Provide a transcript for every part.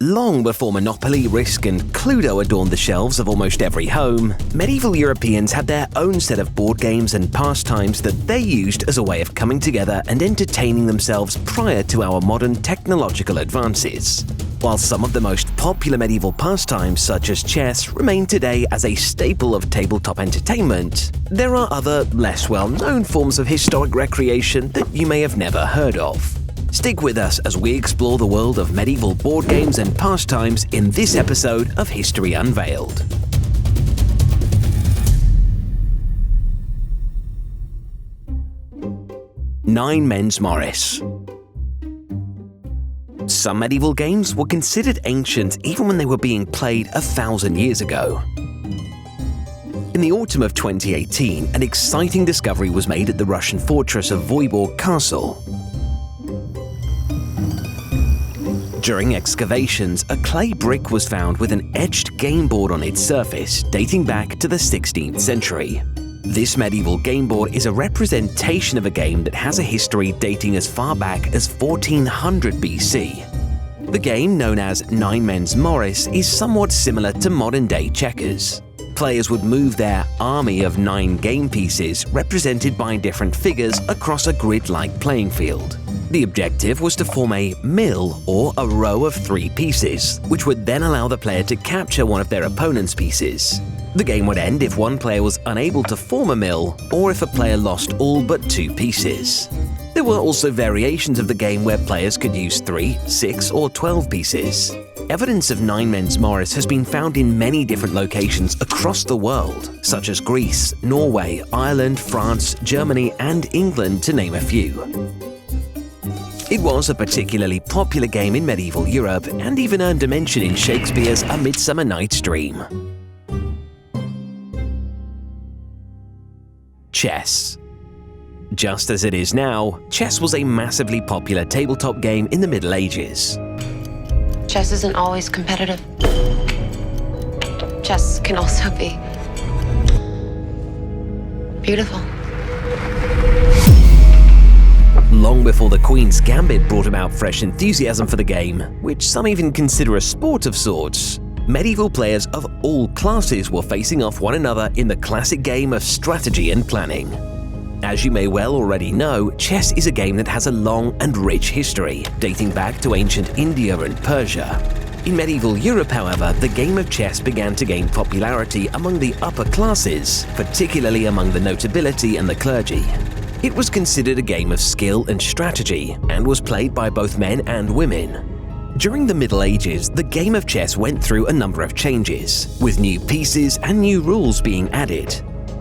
Long before Monopoly, Risk, and Cluedo adorned the shelves of almost every home, medieval Europeans had their own set of board games and pastimes that they used as a way of coming together and entertaining themselves prior to our modern technological advances. While some of the most popular medieval pastimes, such as chess, remain today as a staple of tabletop entertainment, there are other, less well-known forms of historic recreation that you may have never heard of. Stick with us as we explore the world of medieval board games and pastimes in this episode of History Unveiled. Nine Men's Morris. Some medieval games were considered ancient even when they were being played 1,000 years ago. In the autumn of 2018, an exciting discovery was made at the Russian fortress of Vyborg Castle. During excavations, a clay brick was found with an etched game board on its surface, dating back to the 16th century. This medieval game board is a representation of a game that has a history dating as far back as 1400 BC. The game, known as Nine Men's Morris, is somewhat similar to modern-day checkers. Players would move their army of 9 game pieces, represented by different figures, across a grid-like playing field. The objective was to form a mill, or a row of 3 pieces, which would then allow the player to capture one of their opponent's pieces. The game would end if one player was unable to form a mill, or if a player lost all but 2 pieces. There were also variations of the game where players could use 3, 6, or 12 pieces. Evidence of Nine Men's Morris has been found in many different locations across the world, such as Greece, Norway, Ireland, France, Germany, and England, to name a few. It was a particularly popular game in medieval Europe and even earned a mention in Shakespeare's A Midsummer Night's Dream. Chess. Just as it is now, chess was a massively popular tabletop game in the Middle Ages. Chess isn't always competitive. Chess can also be beautiful. Long before the Queen's Gambit brought about fresh enthusiasm for the game, which some even consider a sport of sorts, medieval players of all classes were facing off one another in the classic game of strategy and planning. As you may well already know, chess is a game that has a long and rich history, dating back to ancient India and Persia. In medieval Europe, however, the game of chess began to gain popularity among the upper classes, particularly among the notability and the clergy. It was considered a game of skill and strategy, and was played by both men and women. During the Middle Ages, the game of chess went through a number of changes, with new pieces and new rules being added.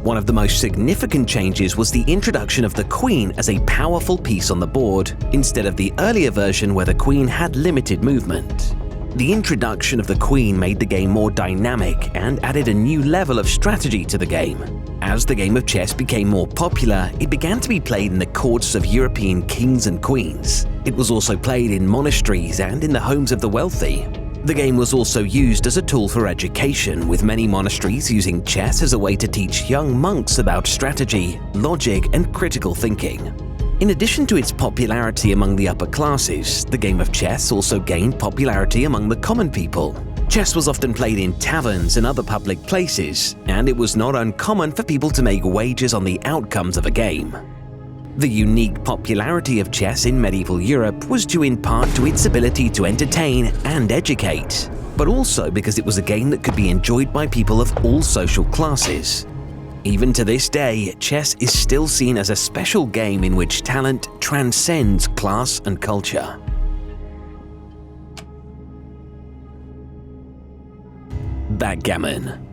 One of the most significant changes was the introduction of the queen as a powerful piece on the board, instead of the earlier version where the queen had limited movement. The introduction of the queen made the game more dynamic and added a new level of strategy to the game. As the game of chess became more popular, it began to be played in the courts of European kings and queens. It was also played in monasteries and in the homes of the wealthy. The game was also used as a tool for education, with many monasteries using chess as a way to teach young monks about strategy, logic, and critical thinking. In addition to its popularity among the upper classes, the game of chess also gained popularity among the common people. Chess was often played in taverns and other public places, and it was not uncommon for people to make wagers on the outcomes of a game. The unique popularity of chess in medieval Europe was due in part to its ability to entertain and educate, but also because it was a game that could be enjoyed by people of all social classes. Even to this day, chess is still seen as a special game in which talent transcends class and culture. Backgammon.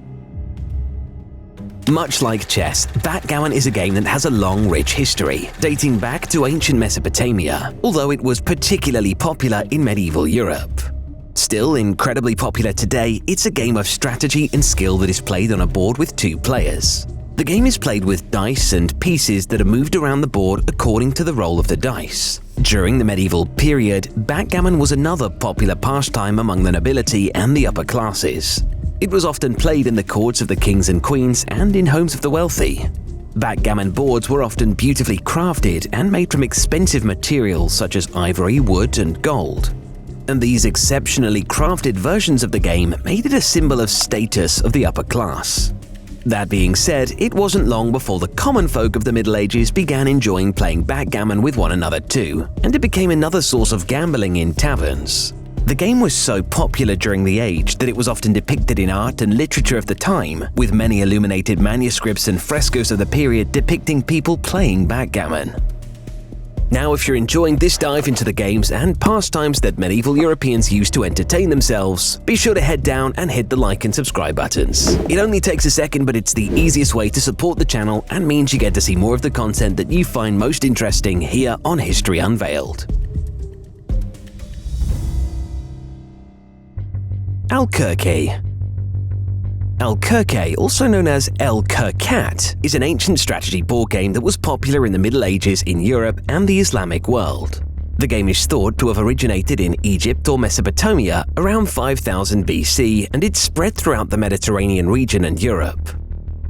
Much like chess, backgammon is a game that has a long, rich history, dating back to ancient Mesopotamia, although it was particularly popular in medieval Europe. Still incredibly popular today, it's a game of strategy and skill that is played on a board with 2 players. The game is played with dice and pieces that are moved around the board according to the roll of the dice. During the medieval period, backgammon was another popular pastime among the nobility and the upper classes. It was often played in the courts of the kings and queens and in homes of the wealthy. Backgammon boards were often beautifully crafted and made from expensive materials such as ivory, wood, and gold. and these exceptionally crafted versions of the game made it a symbol of status of the upper class. That being said, it wasn't long before the common folk of the Middle Ages began enjoying playing backgammon with one another too, and it became another source of gambling in taverns. The game was so popular during the age that it was often depicted in art and literature of the time, with many illuminated manuscripts and frescoes of the period depicting people playing backgammon. Now, if you're enjoying this dive into the games and pastimes that medieval Europeans used to entertain themselves, be sure to head down and hit the like and subscribe buttons. It only takes a second, but it's the easiest way to support the channel and means you get to see more of the content that you find most interesting here on History Unveiled. Alquerque. Alquerque, also known as Alquerque, is an ancient strategy board game that was popular in the Middle Ages in Europe and the Islamic world. The game is thought to have originated in Egypt or Mesopotamia around 5000 BC, and it's spread throughout the Mediterranean region and Europe.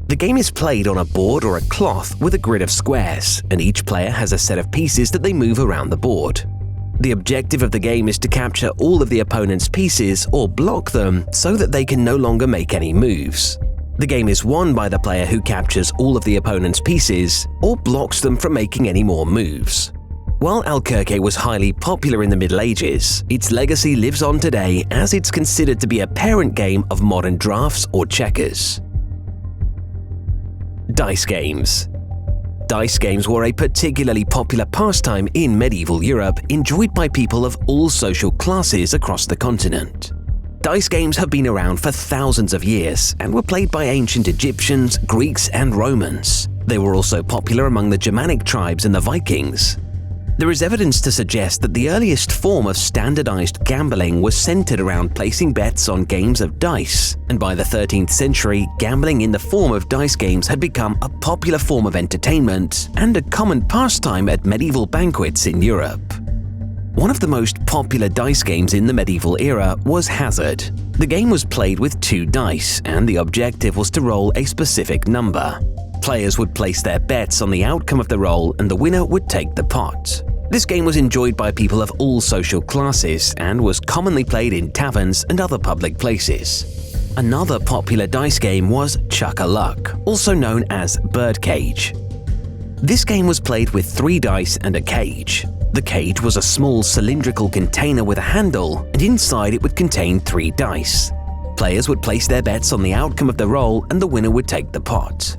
The game is played on a board or a cloth with a grid of squares, and each player has a set of pieces that they move around the board. The objective of the game is to capture all of the opponent's pieces or block them so that they can no longer make any moves. The game is won by the player who captures all of the opponent's pieces or blocks them from making any more moves. While Alquerque was highly popular in the Middle Ages, its legacy lives on today as it's considered to be a parent game of modern drafts or checkers. Dice games. Dice games were a particularly popular pastime in medieval Europe, enjoyed by people of all social classes across the continent. Dice games have been around for thousands of years and were played by ancient Egyptians, Greeks, and Romans. They were also popular among the Germanic tribes and the Vikings. There is evidence to suggest that the earliest form of standardized gambling was centered around placing bets on games of dice, and by the 13th century, gambling in the form of dice games had become a popular form of entertainment and a common pastime at medieval banquets in Europe. One of the most popular dice games in the medieval era was Hazard. The game was played with 2 dice, and the objective was to roll a specific number. Players would place their bets on the outcome of the roll, and the winner would take the pot. This game was enjoyed by people of all social classes and was commonly played in taverns and other public places. Another popular dice game was Chuck-a-Luck, also known as Birdcage. This game was played with 3 dice and a cage. The cage was a small cylindrical container with a handle, and inside it would contain 3 dice. Players would place their bets on the outcome of the roll, and the winner would take the pot.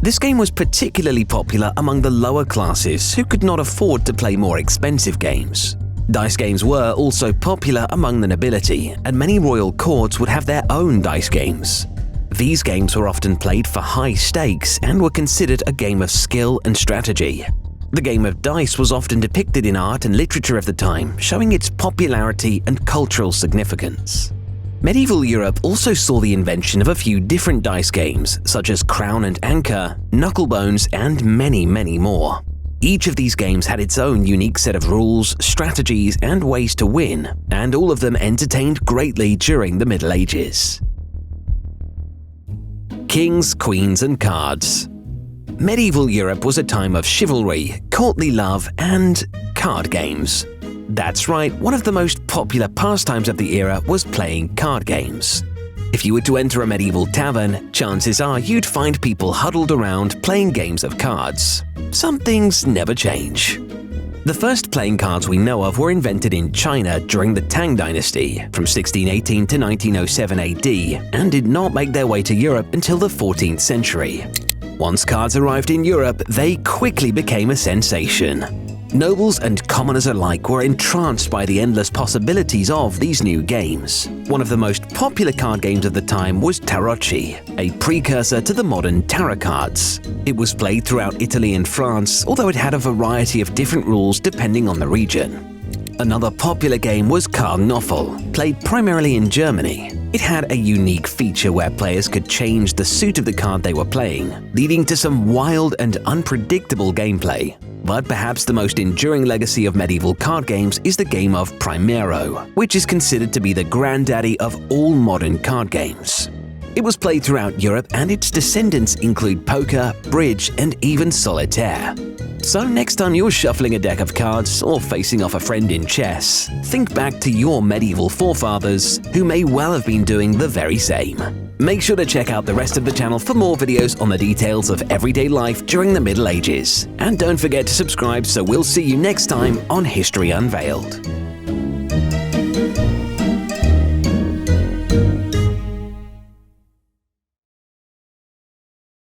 This game was particularly popular among the lower classes who could not afford to play more expensive games. Dice games were also popular among the nobility, and many royal courts would have their own dice games. These games were often played for high stakes and were considered a game of skill and strategy. The game of dice was often depicted in art and literature of the time, showing its popularity and cultural significance. Medieval Europe also saw the invention of a few different dice games, such as Crown and Anchor, Knucklebones, and many, many more. Each of these games had its own unique set of rules, strategies, and ways to win, and all of them entertained greatly during the Middle Ages. Kings, Queens, and Cards. Medieval Europe was a time of chivalry, courtly love, and card games. That's right, one of the most popular pastimes of the era was playing card games. If you were to enter a medieval tavern, chances are you'd find people huddled around playing games of cards. Some things never change. The first playing cards we know of were invented in China during the Tang Dynasty from 1618 to 1907 AD and did not make their way to Europe until the 14th century. Once cards arrived in Europe, they quickly became a sensation. Nobles and commoners alike were entranced by the endless possibilities of these new games. One of the most popular card games of the time was Tarocchi, a precursor to the modern tarot cards. It was played throughout Italy and France, although it had a variety of different rules depending on the region. Another popular game was Kartnoffel, played primarily in Germany. It had a unique feature where players could change the suit of the card they were playing, leading to some wild and unpredictable gameplay. But perhaps the most enduring legacy of medieval card games is the game of Primero, which is considered to be the granddaddy of all modern card games. It was played throughout Europe, and its descendants include poker, bridge, and even solitaire. So next time you're shuffling a deck of cards or facing off a friend in chess, think back to your medieval forefathers who may well have been doing the very same. Make sure to check out the rest of the channel for more videos on the details of everyday life during the Middle Ages. And don't forget to subscribe, so we'll see you next time on History Unveiled.